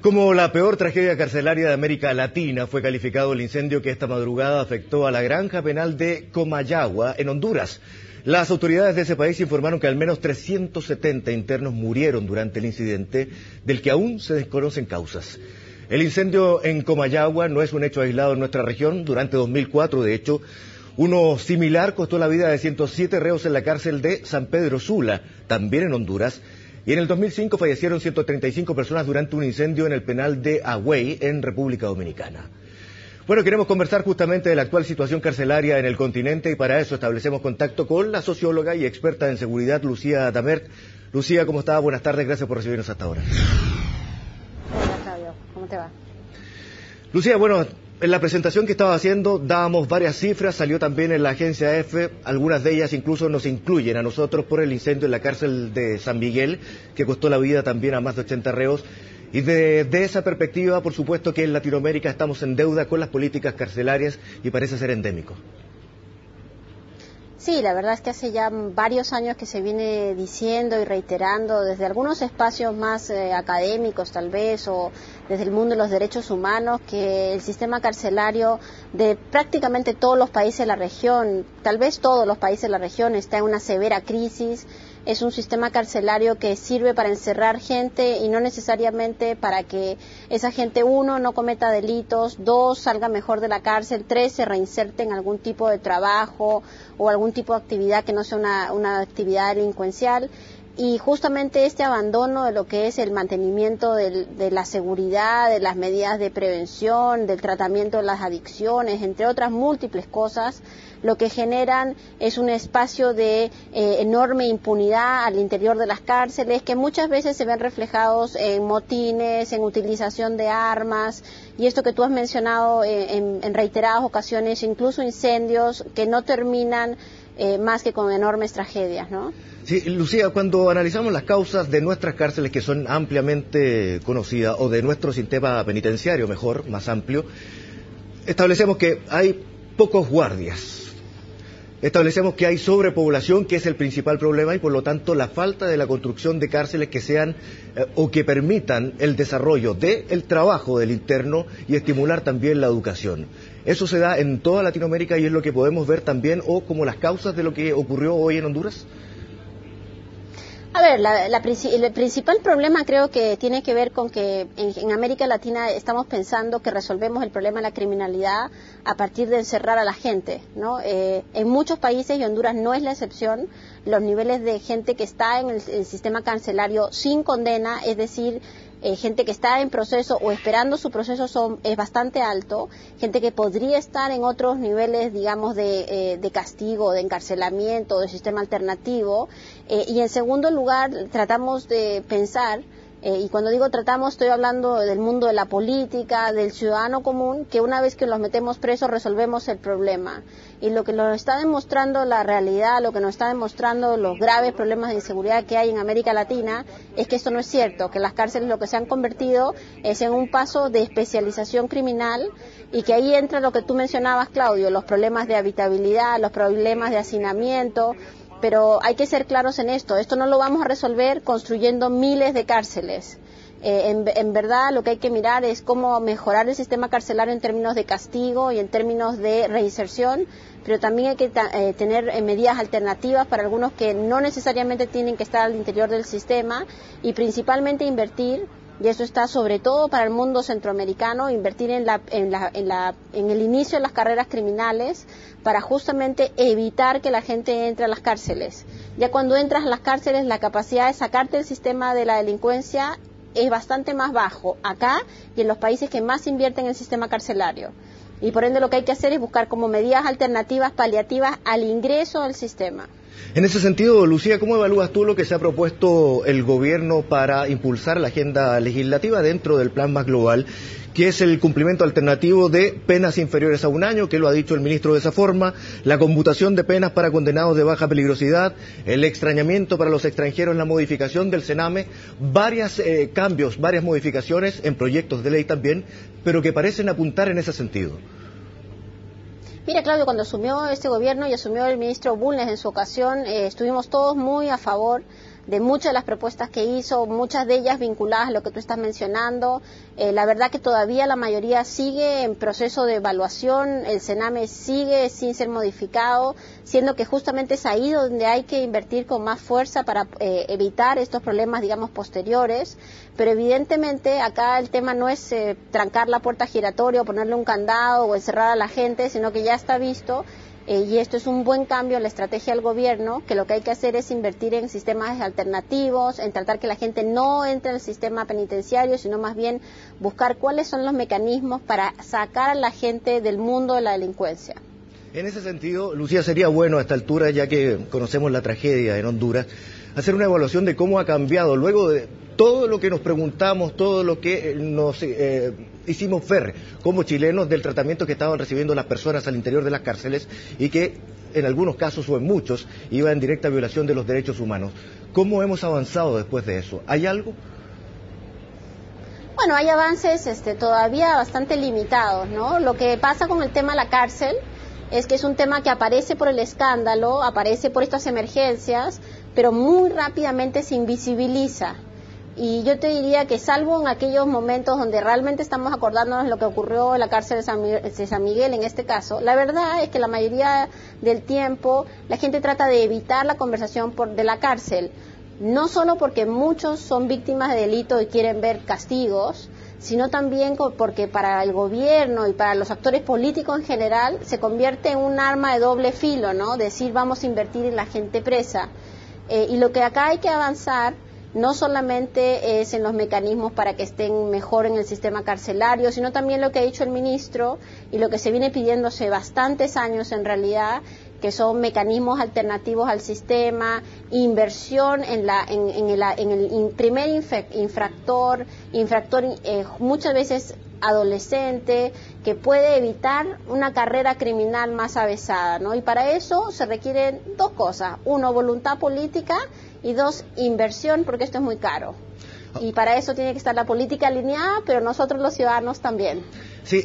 Como la peor tragedia carcelaria de América Latina fue calificado el incendio que esta madrugada afectó a la granja penal de Comayagua, en Honduras. Las autoridades de ese país informaron que al menos 370 internos murieron durante el incidente, del que aún se desconocen causas. El incendio en Comayagua no es un hecho aislado en nuestra región. Durante 2004, de hecho, uno similar costó la vida de 107 reos en la cárcel de San Pedro Sula, también en Honduras. Y en el 2005 fallecieron 135 personas durante un incendio en el penal de Agüey, en República Dominicana. Bueno, queremos conversar justamente de la actual situación carcelaria en el continente y para eso establecemos contacto con la socióloga y experta en seguridad, Lucía Damert. Lucía, ¿cómo está? Buenas tardes, gracias por recibirnos hasta ahora. Hola, Claudio, ¿cómo te va? Lucía, bueno, en la presentación que estaba haciendo dábamos varias cifras, salió también en la agencia EFE, algunas de ellas incluso nos incluyen a nosotros por el incendio en la cárcel de San Miguel, que costó la vida también a más de 80 reos. Y de esa perspectiva, por supuesto que en Latinoamérica estamos en deuda con las políticas carcelarias y parece ser endémico. Sí, la verdad es que hace ya varios años que se viene diciendo y reiterando desde algunos espacios más académicos tal vez o desde el mundo de los derechos humanos que el sistema carcelario de prácticamente todos los países de la región, tal vez todos los países de la región, está en una severa crisis. Es un sistema carcelario que sirve para encerrar gente y no necesariamente para que esa gente, uno, no cometa delitos, dos, salga mejor de la cárcel, tres, se reinserte en algún tipo de trabajo o algún tipo de actividad que no sea una actividad delincuencial. Y justamente este abandono de lo que es el mantenimiento de la seguridad, de las medidas de prevención, del tratamiento de las adicciones, entre otras múltiples cosas, lo que generan es un espacio de enorme impunidad al interior de las cárceles que muchas veces se ven reflejados en motines, en utilización de armas y esto que tú has mencionado en reiteradas ocasiones, incluso incendios que no terminan más que con enormes tragedias, ¿no? Sí, Lucía, cuando analizamos las causas de nuestras cárceles que son ampliamente conocidas, o de nuestro sistema penitenciario, mejor, más amplio, establecemos que hay pocos guardias. Establecemos que hay sobrepoblación, que es el principal problema, y por lo tanto la falta de la construcción de cárceles que sean o que permitan el desarrollo del trabajo del interno y estimular también la educación. Eso se da en toda Latinoamérica y es lo que podemos ver también, o como las causas de lo que ocurrió hoy en Honduras. A ver, el principal problema creo que tiene que ver con que en América Latina estamos pensando que resolvemos el problema de la criminalidad a partir de encerrar a la gente, ¿no? En muchos países, y Honduras no es la excepción, los niveles de gente que está en el sistema carcelario sin condena, es decir, gente que está en proceso o esperando su proceso es bastante alto, gente que podría estar en otros niveles, digamos, de castigo, de encarcelamiento, de sistema alternativo, y en segundo lugar tratamos de pensar, y cuando digo tratamos estoy hablando del mundo de la política, del ciudadano común, que una vez que los metemos presos resolvemos el problema. Y lo que nos está demostrando la realidad, lo que nos está demostrando los graves problemas de inseguridad que hay en América Latina, es que esto no es cierto, que las cárceles lo que se han convertido es en un paso de especialización criminal y que ahí entra lo que tú mencionabas, Claudio, los problemas de habitabilidad, los problemas de hacinamiento. Pero hay que ser claros en esto no lo vamos a resolver construyendo miles de cárceles. En verdad lo que hay que mirar es cómo mejorar el sistema carcelario en términos de castigo y en términos de reinserción, pero también hay que tener medidas alternativas para algunos que no necesariamente tienen que estar al interior del sistema y principalmente invertir, y eso está sobre todo para el mundo centroamericano, invertir en el inicio de las carreras criminales para justamente evitar que la gente entre a las cárceles. Ya cuando entras a las cárceles la capacidad de sacarte del sistema de la delincuencia es bastante más bajo acá y en los países que más invierten en el sistema carcelario. Y por ende lo que hay que hacer es buscar como medidas alternativas paliativas al ingreso al sistema. En ese sentido, Lucía, ¿cómo evalúas tú lo que se ha propuesto el gobierno para impulsar la agenda legislativa dentro del plan más global, que es el cumplimiento alternativo de penas inferiores a un año, que lo ha dicho el ministro de esa forma, la conmutación de penas para condenados de baja peligrosidad, el extrañamiento para los extranjeros, la modificación del CENAME, varios cambios, varias modificaciones en proyectos de ley también, pero que parecen apuntar en ese sentido? Mira, Claudio, cuando asumió este gobierno y asumió el ministro Bulnes en su ocasión, estuvimos todos muy a favor de muchas de las propuestas que hizo, muchas de ellas vinculadas a lo que tú estás mencionando. La verdad que todavía la mayoría sigue en proceso de evaluación, el Sename sigue sin ser modificado, siendo que justamente es ahí donde hay que invertir con más fuerza para evitar estos problemas, digamos, posteriores. Pero evidentemente acá el tema no es trancar la puerta giratoria o ponerle un candado o encerrar a la gente, sino que ya está visto. Y esto es un buen cambio en la estrategia del gobierno, que lo que hay que hacer es invertir en sistemas alternativos, en tratar que la gente no entre al sistema penitenciario, sino más bien buscar cuáles son los mecanismos para sacar a la gente del mundo de la delincuencia. En ese sentido, Lucía, sería bueno a esta altura, ya que conocemos la tragedia en Honduras, hacer una evaluación de cómo ha cambiado luego de todo lo que nos preguntamos, todo lo que nos hicimos ver como chilenos del tratamiento que estaban recibiendo las personas al interior de las cárceles y que en algunos casos o en muchos iba en directa violación de los derechos humanos. ¿Cómo hemos avanzado después de eso? ¿Hay algo? Bueno, hay avances todavía bastante limitados, ¿no? Lo que pasa con el tema de la cárcel es que es un tema que aparece por el escándalo, aparece por estas emergencias, pero muy rápidamente se invisibiliza. Y yo te diría que salvo en aquellos momentos donde realmente estamos acordándonos de lo que ocurrió en la cárcel de San Miguel en este caso, la verdad es que la mayoría del tiempo la gente trata de evitar la conversación de la cárcel, no solo porque muchos son víctimas de delito y quieren ver castigos, sino también porque para el gobierno y para los actores políticos en general se convierte en un arma de doble filo, ¿no? Decir vamos a invertir en la gente presa. Y lo que acá hay que avanzar no solamente es en los mecanismos para que estén mejor en el sistema carcelario, sino también lo que ha dicho el ministro y lo que se viene pidiendo hace bastantes años en realidad, que son mecanismos alternativos al sistema, inversión en el primer infractor muchas veces adolescente, que puede evitar una carrera criminal más avesada, ¿no? Y para eso se requieren dos cosas: uno, voluntad política, y dos, inversión, porque esto es muy caro. Y para eso tiene que estar la política alineada, pero nosotros los ciudadanos también. Sí,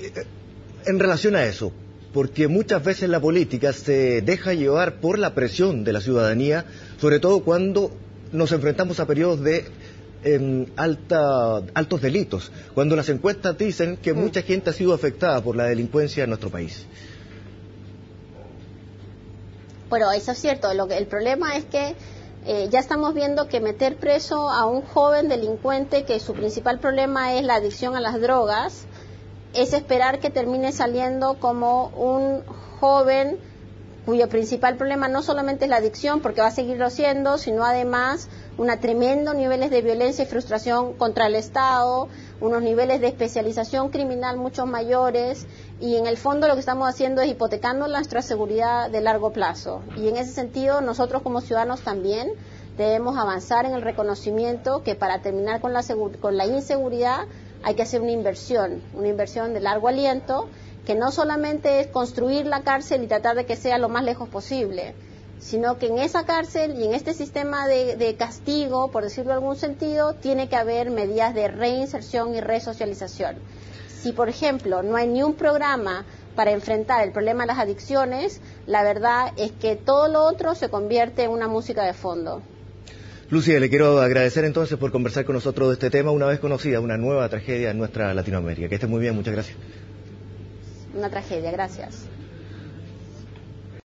en relación a eso, porque muchas veces la política se deja llevar por la presión de la ciudadanía, sobre todo cuando nos enfrentamos a periodos de altos delitos, cuando las encuestas dicen que mucha gente ha sido afectada por la delincuencia en nuestro país. Bueno, eso es cierto. El problema es que ya estamos viendo que meter preso a un joven delincuente que su principal problema es la adicción a las drogas, es esperar que termine saliendo como un joven cuyo principal problema no solamente es la adicción, porque va a seguirlo siendo, sino además tremendos niveles de violencia y frustración contra el Estado, unos niveles de especialización criminal mucho mayores, y en el fondo lo que estamos haciendo es hipotecando nuestra seguridad de largo plazo. Y en ese sentido nosotros como ciudadanos también debemos avanzar en el reconocimiento que para terminar con la inseguridad hay que hacer una inversión de largo aliento, que no solamente es construir la cárcel y tratar de que sea lo más lejos posible, sino que en esa cárcel y en este sistema de castigo, por decirlo en algún sentido, tiene que haber medidas de reinserción y resocialización. Si, por ejemplo, no hay ni un programa para enfrentar el problema de las adicciones, la verdad es que todo lo otro se convierte en una música de fondo. Lucía, le quiero agradecer entonces por conversar con nosotros de este tema, una vez conocida, una nueva tragedia en nuestra Latinoamérica. Que esté muy bien, muchas gracias. Una tragedia, gracias.